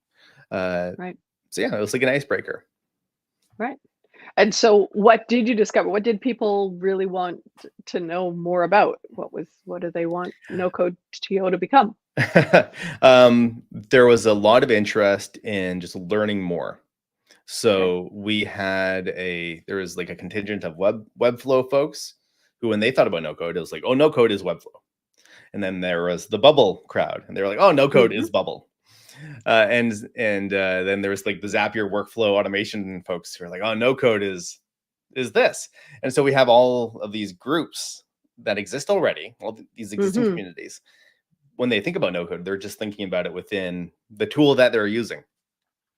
Uh, right. so yeah, it was like an icebreaker. Right. And so what did you discover? What did people really want to know more about? What do they want no code TO to become? There was a lot of interest in just learning more. Okay. So there was like a contingent of Webflow folks who, when they thought about no code, it was like, oh, no code is Webflow. And then there was the Bubble crowd, and they were like, oh, no code Mhm. is Bubble. And then there was like the Zapier workflow automation folks who are like, oh, no code is this. And so we have all of these groups that exist already, these existing Mhm. communities. When they think about no code, they're just thinking about it within the tool that they're using.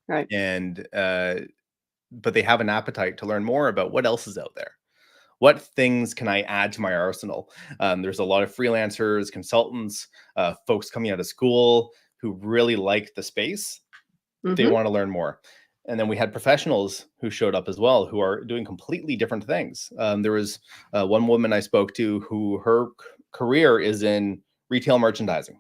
Right. And but they have an appetite to learn more about what else is out there. What things can I add to my arsenal? There's a lot of freelancers, consultants, folks coming out of school who really like the space. They Mhm. want to learn more. And then we had professionals who showed up as well, who are doing completely different things. There was one woman I spoke to who her career is in retail merchandising,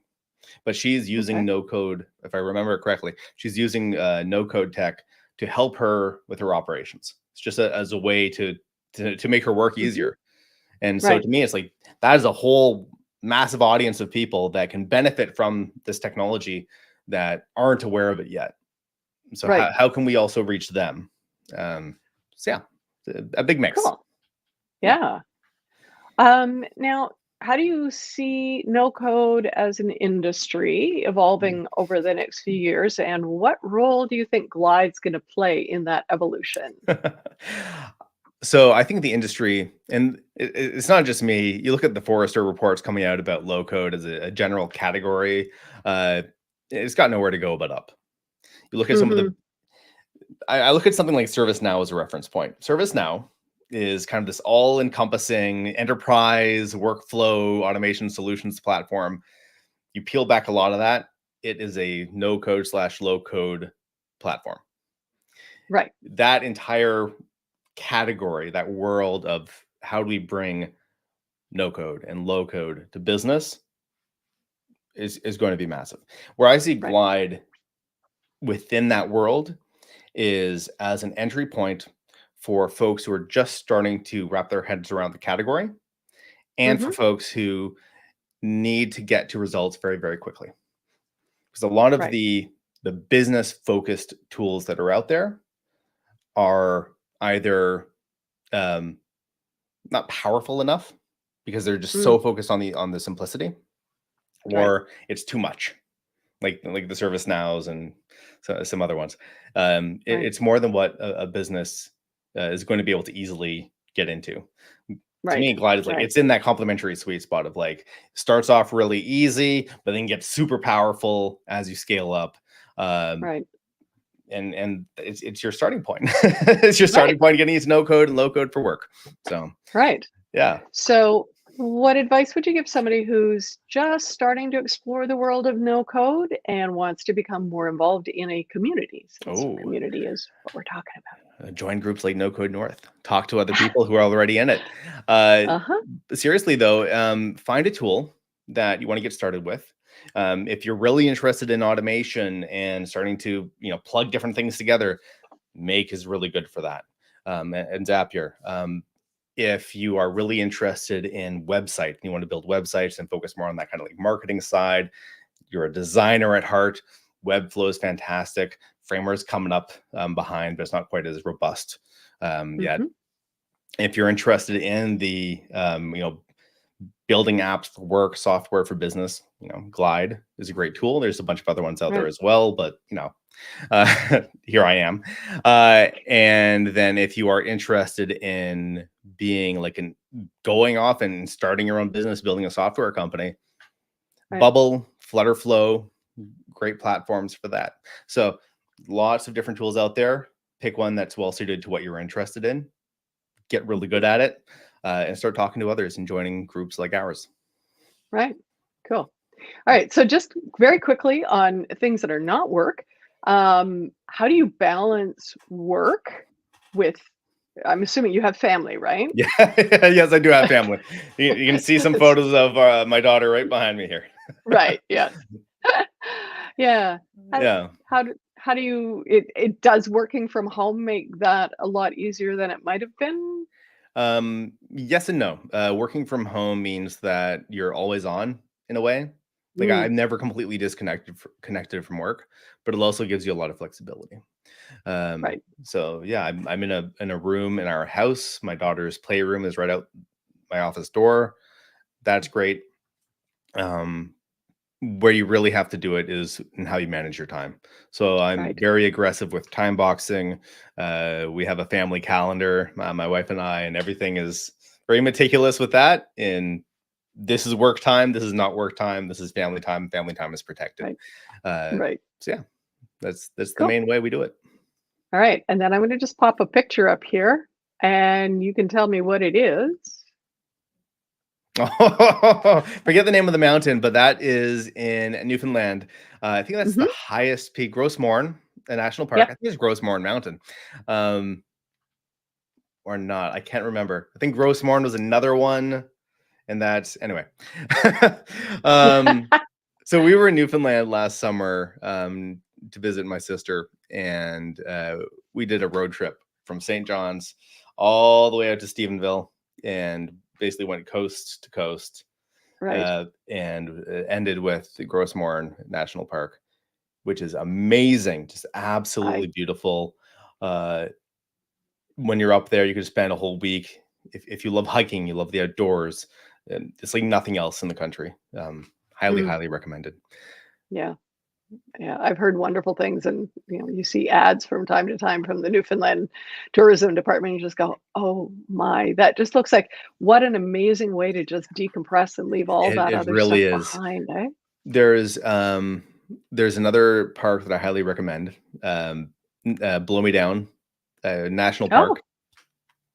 but she's Okay. using no code. If I remember it correctly, she's using no code tech to help her with her operations. It's just as a way to make her work easier. And so Right. to me, it's like that is a whole massive audience of people that can benefit from this technology that aren't aware of it yet. So Right. how can we also reach them? So yeah, a big mix. Cool. Yeah. Now, how do you see no code as an industry evolving over the next few years, and what role do you think Glide's going to play in that evolution? So I think the industry, and it's not just me. You look at the Forrester reports coming out about low code as a general category. It's got nowhere to go but up. You look at some of Hmm. the. I look at something like ServiceNow as a reference point. ServiceNow is kind of this all-encompassing enterprise workflow automation solutions platform. You peel back a lot of that, it is a no-code / low-code platform. Right. That entire category, that world of how do we bring no code and low code to business is going to be massive. Where I see Right. Glide within that world is as an entry point for folks who are just starting to wrap their heads around the category, and for Hmm. folks who need to get to results very, very quickly. Because a lot of Right. the business focused tools that are out there are either not powerful enough because they're just Mm. so focused on the simplicity, Right. or it's too much, like the ServiceNows and some other ones. Right. It's more than what a business is going to be able to easily get into. To Right. me, Glide is like Right. it's in that complementary sweet spot of like starts off really easy, but then gets super powerful as you scale up. Um, Right. and it's your starting point. It's your starting Right. point getting into no code and low code for work. So Right. yeah. So, what advice would you give somebody who's just starting to explore the world of no code and wants to become more involved in a community, since Oh, community is what we're talking join groups like NoCode North. Talk to other about? people who are already in it. Uh, Uh-huh. Seriously though, find a tool that you want to get started with. If you're really interested in automation and starting to plug different things together, Make is really good for that. And Zapier. If you are really interested in website and you want to build websites and focus more on that kind of like marketing side, you're a designer at heart, Webflow is fantastic. Framework's coming up behind, but it's not quite as robust yet. Hmm. If you're interested in the building apps for work, software for business, Glide is a great tool. There's a bunch of other ones out there Right. as well, but here I am. And then if you are interested in being like going off and starting your own business, building a software company, Right. Bubble, Flutterflow, great platforms for that. So lots of different tools out there. Pick one that's well suited to what you're interested in. Get really good at it, and start talking to others and joining groups like ours. Right. Cool. All right. So, just very quickly on things that are not work, how do you balance work with, I'm assuming you have family, right? Yeah, yes, I do have family. You can see some It's- photos of my daughter right behind me here. right. Yes. Yeah. Yeah. How do you, it does working from home make that a lot easier than it might have been? Yes and no. Working from home means that you're always on in a way. Like Mm, I'm never completely connected from work, but it also gives you a lot of flexibility. right. So yeah, I'm in a room in our house. My daughter's playroom is right out my office door. That's great. Um, where you really have to do it is in how you manage your time. So I'm Right. very aggressive with time boxing. We have a family calendar, my wife and I, and everything is very meticulous with that. And this is work time. This is not work time. This is family time. Family time is protected. Right. Uh, Right. so yeah, that's the Cool. main way we do it. All right. And then I'm going to just pop a picture up here and you can tell me what it is. Forget the name of the mountain, but that is in Newfoundland. I think that's the Hmm. highest peak, Grossmorn, a national park. Yep. I think it's Grossmorn Mountain, um, or not. I can't remember. I think Grossmorn was another one, and that's anyway. um, so we were in Newfoundland last summer, to visit my sister, and we did a road trip from St. John's all the way out to Stephenville, and basically went coast to coast, Right. and ended with the Gros Morne National Park, which is amazing, just absolutely beautiful. When you're up there, you could spend a whole week. If you love hiking, you love the outdoors, and it's like nothing else in the country. Highly recommended. Yeah. Yeah, I've heard wonderful things, and you see ads from time to time from the Newfoundland tourism department. You just go, "Oh my, that just looks like what an amazing way to just decompress and leave all that It other stuff really is. behind." Eh? There's another park that I highly recommend. Blow Me Down National Oh, Park.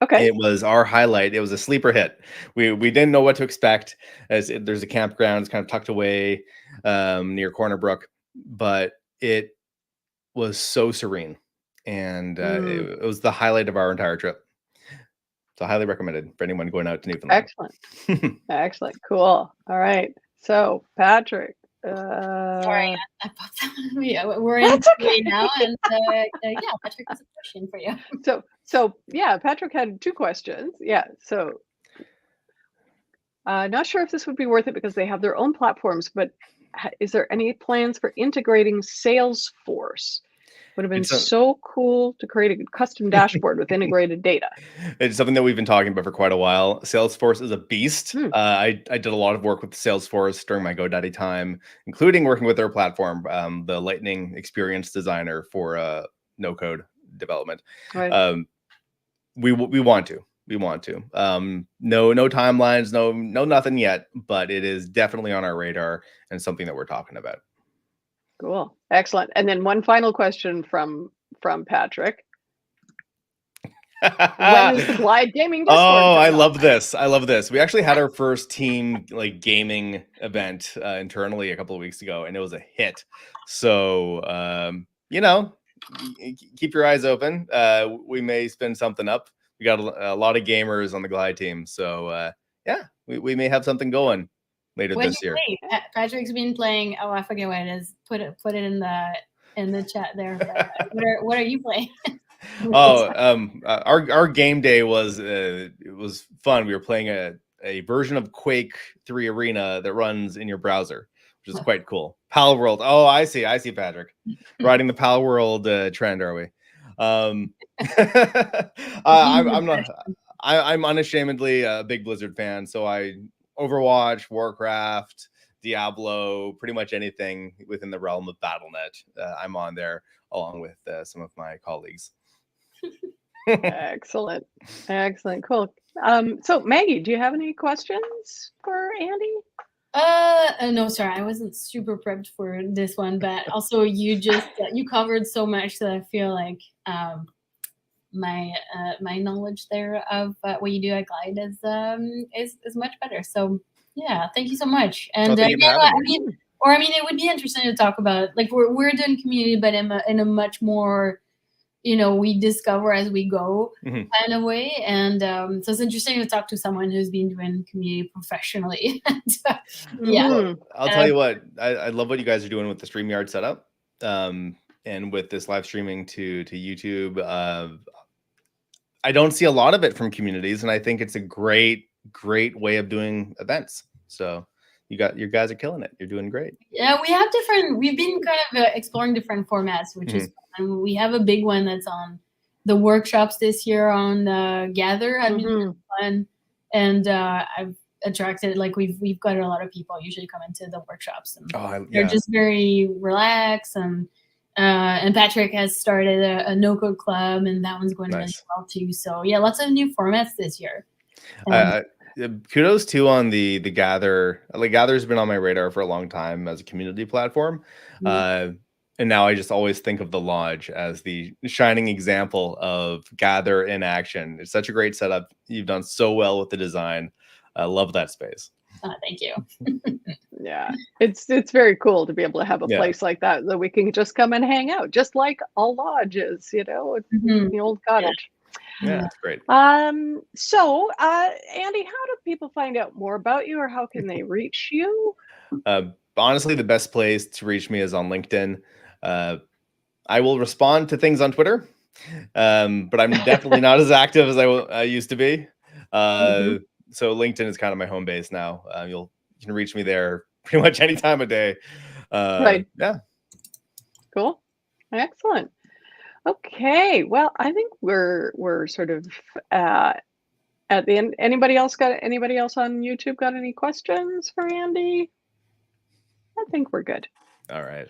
okay. It was our highlight. It was a sleeper hit. We didn't know what to expect, as there's a campground. It's kind of tucked away near Corner Brook, but it was so serene, and Mm, it was the highlight of our entire trip. So highly recommended for anyone going out to Newfoundland. excellent. Excellent. Cool. All right. So, Patrick, Sorry, I popped that one. We're in that's Q&A okay. now, and yeah, Patrick has a question for you. So yeah, Patrick had two questions. Yeah. So, not sure if this would be worth it because they have their own platforms, but is there any plans for integrating Salesforce? Would have been It's a so cool to create a custom dashboard with integrated data. It's something that we've been talking about for quite a while. Salesforce is a beast. Hmm, I did a lot of work with Salesforce during my GoDaddy time, including working with their platform, the Lightning Experience Designer for no code development. right. Um, we want to. We want to. No timelines, no nothing yet, but it is definitely on our radar and something that we're talking about. Cool. Excellent. And then one final question from Patrick. When is the Glide Gaming Discord Oh, I coming love online? this. I love this. We actually had our first team like gaming event internally a couple of weeks ago, and it was a hit. So, keep your eyes open. We may spin something up. We got a lot of gamers on the Glide team. So, yeah, we may have something going later When this you year. play, Patrick's been playing. Oh, I forget what it is. Put it in the chat there. What are you playing? Our game day was it was fun. We were playing a version of Quake 3 Arena that runs in your browser, which is quite cool. Pal World. Oh, I see, Patrick. Riding the Pal World trend, are we? I'm unashamedly a big Blizzard fan, so I Overwatch, Warcraft, Diablo, pretty much anything within the realm of BattleNet. I'm on there along with some of my colleagues. Excellent. Excellent. Cool. So Maggie, do you have any questions for Andy? No, sorry, I wasn't super prepped for this one, but also you just you covered so much that I feel like my knowledge there of what you do at Glide is much better. So yeah, thank you so much. And Thank you for having me. I mean, it would be interesting to talk about, like, we're doing community, but in a much more, we discover as we go kind of way. And so it's interesting to talk to someone who's been doing community professionally. Yeah. Well, I'll tell you what, I love what you guys are doing with the StreamYard setup, and with this live streaming to YouTube. I don't see a lot of it from communities, and I think it's a great way of doing events. So you guys are killing it. You're doing great. Yeah, we've been kind of exploring different formats, which is fun. We have a big one that's on the workshops this year on Gather. I mean, really fun. And I've attracted, like, we've got a lot of people usually come into the workshops, and they're just very relaxed. And Patrick has started a NoCode club, and that one's going really well too. So yeah, lots of new formats this year. Kudos too on the Gather. Like, Gather's been on my radar for a long time as a community platform. And now I just always think of the Lodge as the shining example of Gather in action. It's such a great setup. You've done so well with the design. I love that space. Thank you. Yeah, it's very cool to be able to have a place like that we can just come and hang out, just like a lodge is, the old cottage. Yeah, that's great. So, Andy, how do people find out more about you, or how can they reach you? Honestly, the best place to reach me is on LinkedIn. I will respond to things on Twitter, but I'm definitely not as active as I used to be. So LinkedIn is kind of my home base now. You can reach me there pretty much any time of day. Right. Yeah. Cool. Excellent. Okay. Well, I think we're sort of at the end. Anybody else on YouTube got any questions for Andy? I think we're good. All right.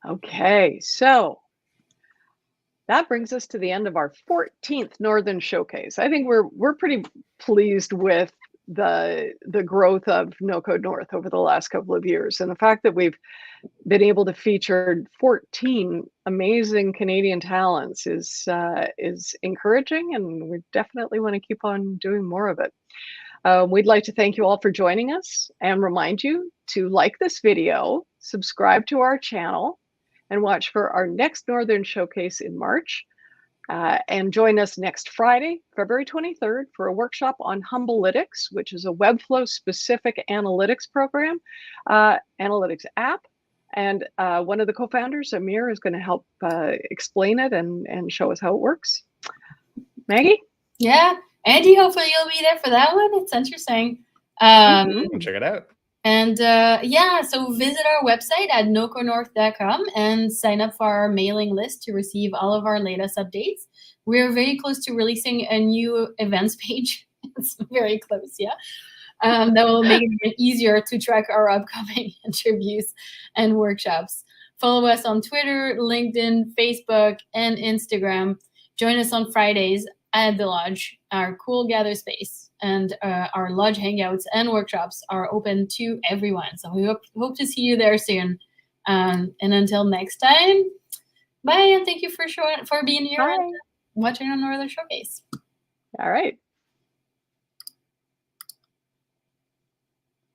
Okay. So that brings us to the end of our 14th Northern Showcase. I think we're pretty pleased with the growth of NoCode North over the last couple of years, and the fact that we've been able to feature 14 amazing Canadian talents is encouraging, and we definitely want to keep on doing more of it. We'd like to thank you all for joining us and remind you to like this video, subscribe to our channel, and watch for our next Northern Showcase in March. And join us next Friday, February 23rd, for a workshop on Humblytics, which is a Webflow-specific analytics program, analytics app. And one of the co-founders, Amir, is going to help explain it and show us how it works. Maggie? Yeah. Andy, hopefully you'll be there for that one. It's interesting. Check it out. And yeah, so visit our website at nocodenorth.com and sign up for our mailing list to receive all of our latest updates. We're very close to releasing a new events page. It's very close, yeah. That will make it easier to track our upcoming interviews and workshops. Follow us on Twitter, LinkedIn, Facebook, and Instagram. Join us on Fridays at the Lodge, our cool gather space, and our Lodge hangouts and workshops are open to everyone. So we hope to see you there soon. And until next time, bye, and thank you for being here and watching our Northern Showcase. All right.